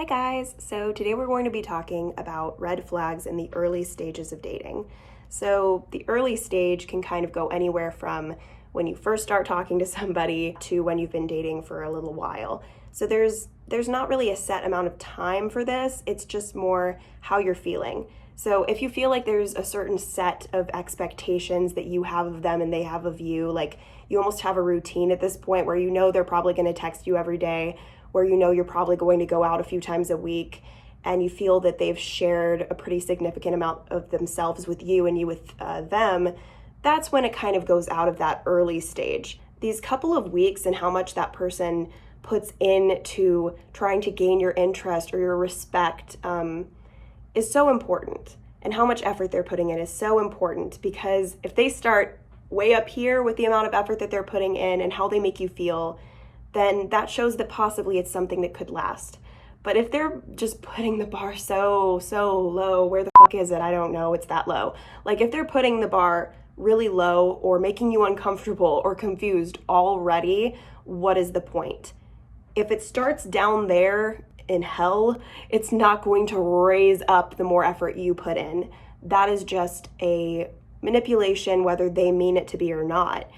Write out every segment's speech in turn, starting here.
Hi guys, so today we're going to be talking about red flags in the early stages of dating. So the early stage can kind of go anywhere from when you first start talking to somebody to when you've been dating for a little while. So there's not really a set amount of time for this, it's just more how you're feeling. So if you feel like there's a certain set of expectations that you have of them and they have of you, like you almost have a routine at this point where you know they're probably going to text you every day, where you know you're probably going to go out a few times a week, and you feel that they've shared a pretty significant amount of themselves with you and you with them, that's when it kind of goes out of that early stage. These couple of weeks and how much that person puts into trying to gain your interest or your respect is so important. And how much effort they're putting in is so important, because if they start way up here with the amount of effort that they're putting in and how they make you feel, then that shows that possibly it's something that could last. But if they're just putting the bar so low, where the fuck is it? I don't know, it's that low. Like if they're putting the bar really low or making you uncomfortable or confused already, what is the point? If it starts down there in hell, it's not going to raise up the more effort you put in. That is just a manipulation, whether they mean it to be or not.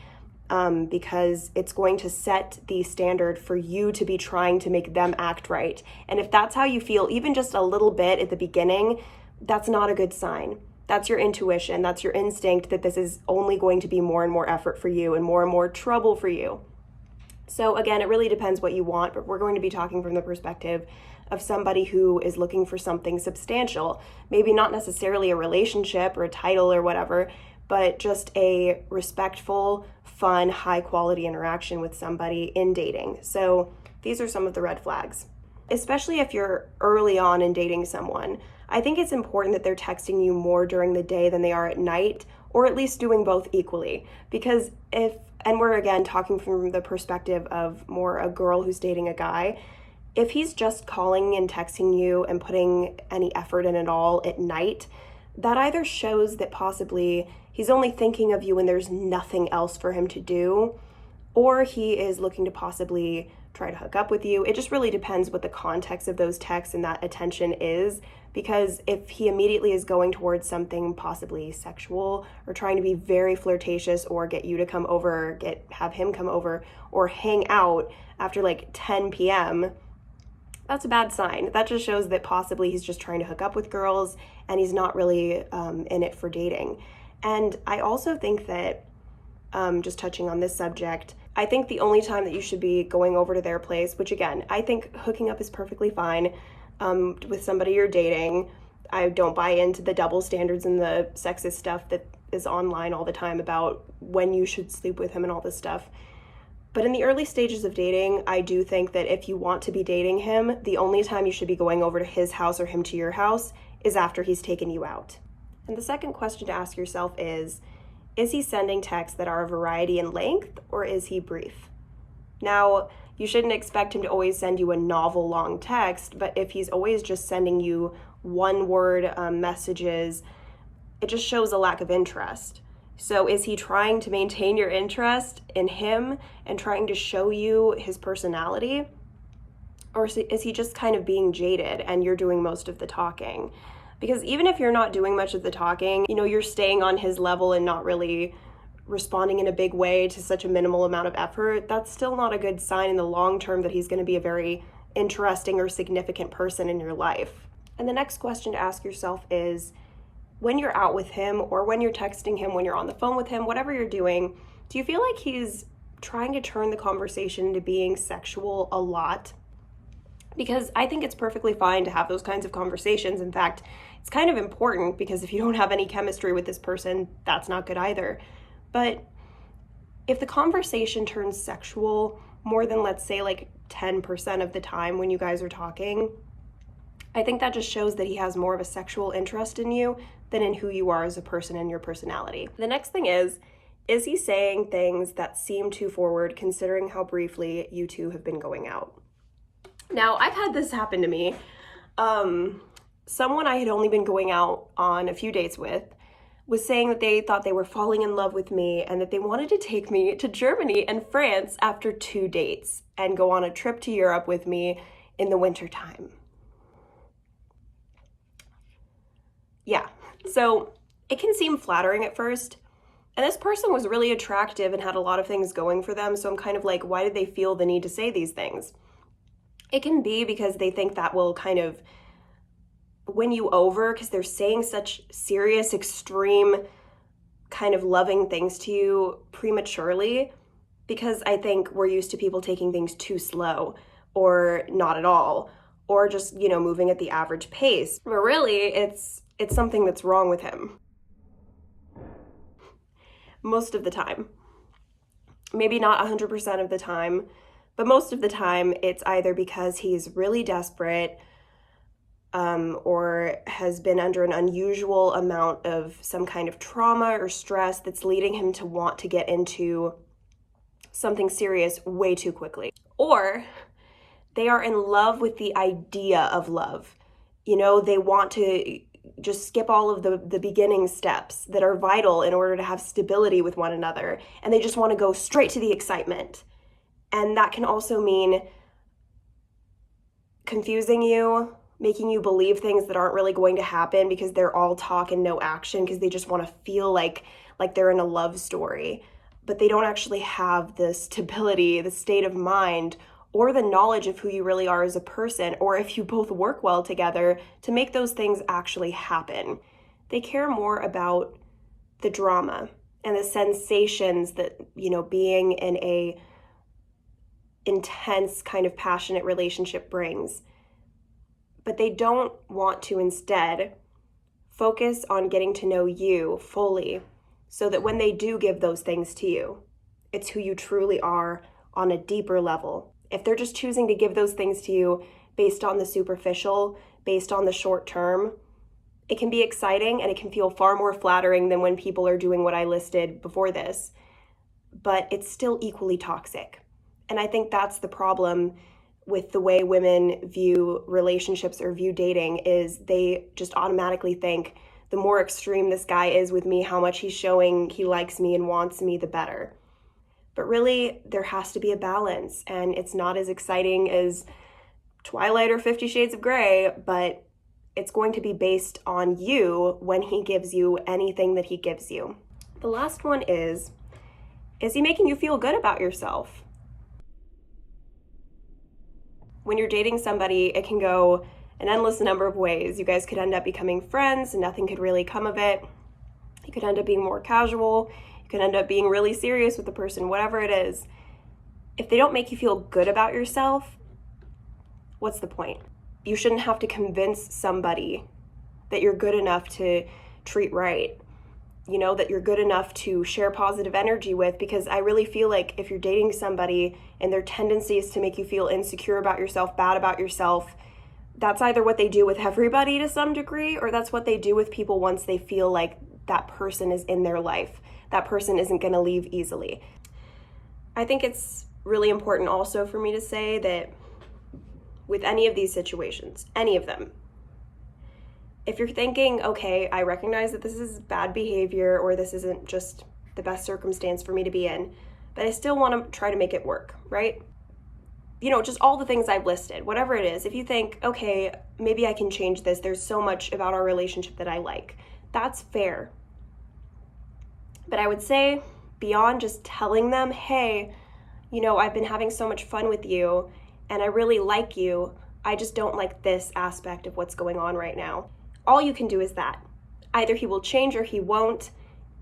Because it's going to set the standard for you to be trying to make them act right. And if that's how you feel, even just a little bit at the beginning, that's not a good sign. That's your intuition, that's your instinct that this is only going to be more and more effort for you and more trouble for you. So again, it really depends what you want, but we're going to be talking from the perspective of somebody who is looking for something substantial. Maybe not necessarily a relationship or a title or whatever, but just a respectful, fun, high quality interaction with somebody in dating. So these are some of the red flags. Especially if you're early on in dating someone, I think it's important that they're texting you more during the day than they are at night, or at least doing both equally. Because and we're again talking from the perspective of more a girl who's dating a guy, if he's just calling and texting you and putting any effort in at all at night, that either shows that possibly he's only thinking of you when there's nothing else for him to do, or he is looking to possibly try to hook up with you. It just really depends what the context of those texts and that attention is, because if he immediately is going towards something possibly sexual or trying to be very flirtatious or get you to come over, have him come over or hang out after like 10 p.m., that's a bad sign. That just shows that possibly he's just trying to hook up with girls and he's not really in it for dating. And I also think that, just touching on this subject, I think the only time that you should be going over to their place, which again, I think hooking up is perfectly fine with somebody you're dating. I don't buy into the double standards and the sexist stuff that is online all the time about when you should sleep with him and all this stuff. But in the early stages of dating, I do think that if you want to be dating him, the only time you should be going over to his house or him to your house is after he's taken you out. And the second question to ask yourself is he sending texts that are a variety in length, or is he brief? Now, you shouldn't expect him to always send you a novel-long text, but if he's always just sending you one-word messages, it just shows a lack of interest. So is he trying to maintain your interest in him and trying to show you his personality? Or is he just kind of being jaded and you're doing most of the talking? Because even if you're not doing much of the talking, you're staying on his level and not really responding in a big way to such a minimal amount of effort, that's still not a good sign in the long term that he's going to be a very interesting or significant person in your life. And the next question to ask yourself is, when you're out with him or when you're texting him, when you're on the phone with him, whatever you're doing, do you feel like he's trying to turn the conversation into being sexual a lot? Because I think it's perfectly fine to have those kinds of conversations. In fact, it's kind of important, because if you don't have any chemistry with this person, that's not good either. But if the conversation turns sexual more than, let's say, like 10% of the time when you guys are talking, I think that just shows that he has more of a sexual interest in you than in who you are as a person and your personality. The next thing is he saying things that seem too forward considering how briefly you two have been going out? Now, I've had this happen to me. Someone I had only been going out on a few dates with was saying that they thought they were falling in love with me and that they wanted to take me to Germany and France after 2 dates and go on a trip to Europe with me in the wintertime. Yeah, so it can seem flattering at first. And this person was really attractive and had a lot of things going for them. So I'm kind of like, why did they feel the need to say these things? It can be because they think that will kind of win you over because they're saying such serious, extreme, kind of loving things to you prematurely. Because I think we're used to people taking things too slow or not at all, or just, moving at the average pace. But really, it's something that's wrong with him. Most of the time. Maybe not 100% of the time, but most of the time it's either because he's really desperate or has been under an unusual amount of some kind of trauma or stress that's leading him to want to get into something serious way too quickly. Or they are in love with the idea of love. They want to just skip all of the beginning steps that are vital in order to have stability with one another. And they just want to go straight to the excitement. And that can also mean confusing you, making you believe things that aren't really going to happen because they're all talk and no action because they just want to feel like they're in a love story. But they don't actually have the stability, the state of mind, or the knowledge of who you really are as a person, or if you both work well together to make those things actually happen. They care more about the drama and the sensations that, being in a intense kind of passionate relationship brings. But they don't want to instead focus on getting to know you fully so that when they do give those things to you, it's who you truly are on a deeper level. If they're just choosing to give those things to you based on the superficial, based on the short term, it can be exciting and it can feel far more flattering than when people are doing what I listed before this, but it's still equally toxic. And I think that's the problem with the way women view relationships or view dating is they just automatically think the more extreme this guy is with me, how much he's showing he likes me and wants me, the better. But really, there has to be a balance, and it's not as exciting as Twilight or 50 Shades of Grey, but it's going to be based on you when he gives you anything that he gives you. The last one is he making you feel good about yourself? When you're dating somebody, it can go an endless number of ways. You guys could end up becoming friends and nothing could really come of it. You could end up being more casual. You could end up being really serious with the person, whatever it is. If they don't make you feel good about yourself, what's the point? You shouldn't have to convince somebody that you're good enough to treat right, that you're good enough to share positive energy with, because I really feel like if you're dating somebody and their tendency is to make you feel insecure about yourself, bad about yourself, that's either what they do with everybody to some degree, or that's what they do with people once they feel like that person is in their life. That person isn't going to leave easily. I think it's really important also for me to say that with any of these situations, any of them, if you're thinking, okay, I recognize that this is bad behavior or this isn't just the best circumstance for me to be in, but I still want to try to make it work, right? Just all the things I've listed, whatever it is. If you think, okay, maybe I can change this, there's so much about our relationship that I like, that's fair. But I would say beyond just telling them, hey, I've been having so much fun with you and I really like you, I just don't like this aspect of what's going on right now. All you can do is that. Either he will change or he won't,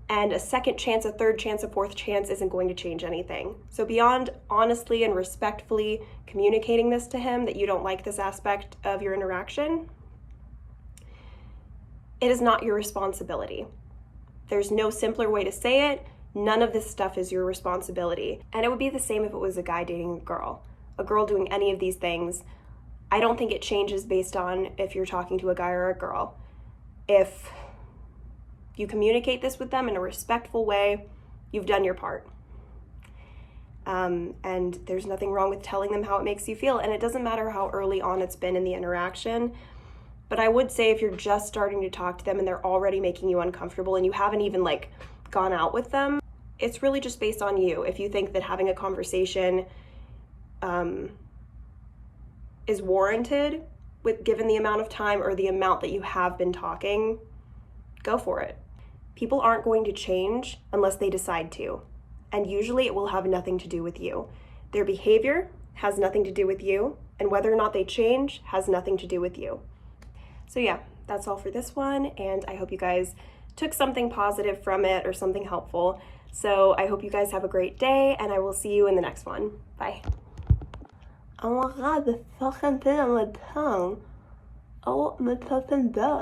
and a second chance, a third chance, a fourth chance isn't going to change anything. So beyond honestly and respectfully communicating this to him, that you don't like this aspect of your interaction, it is not your responsibility. There's no simpler way to say it. None of this stuff is your responsibility. And it would be the same if it was a guy dating a girl doing any of these things. I don't think it changes based on if you're talking to a guy or a girl. If you communicate this with them in a respectful way, you've done your part. And there's nothing wrong with telling them how it makes you feel. And it doesn't matter how early on it's been in the interaction. But I would say if you're just starting to talk to them and they're already making you uncomfortable and you haven't even gone out with them, it's really just based on you. If you think that having a conversation is warranted given the amount of time or the amount that you have been talking, go for it. People aren't going to change unless they decide to, and usually it will have nothing to do with you. Their behavior has nothing to do with you, and whether or not they change has nothing to do with you. So yeah, that's all for this one, and I hope you guys took something positive from it or something helpful. So I hope you guys have a great day, and I will see you in the next one. Bye. Oh my god, the fucking thing on my tongue. Oh, my fucking dog.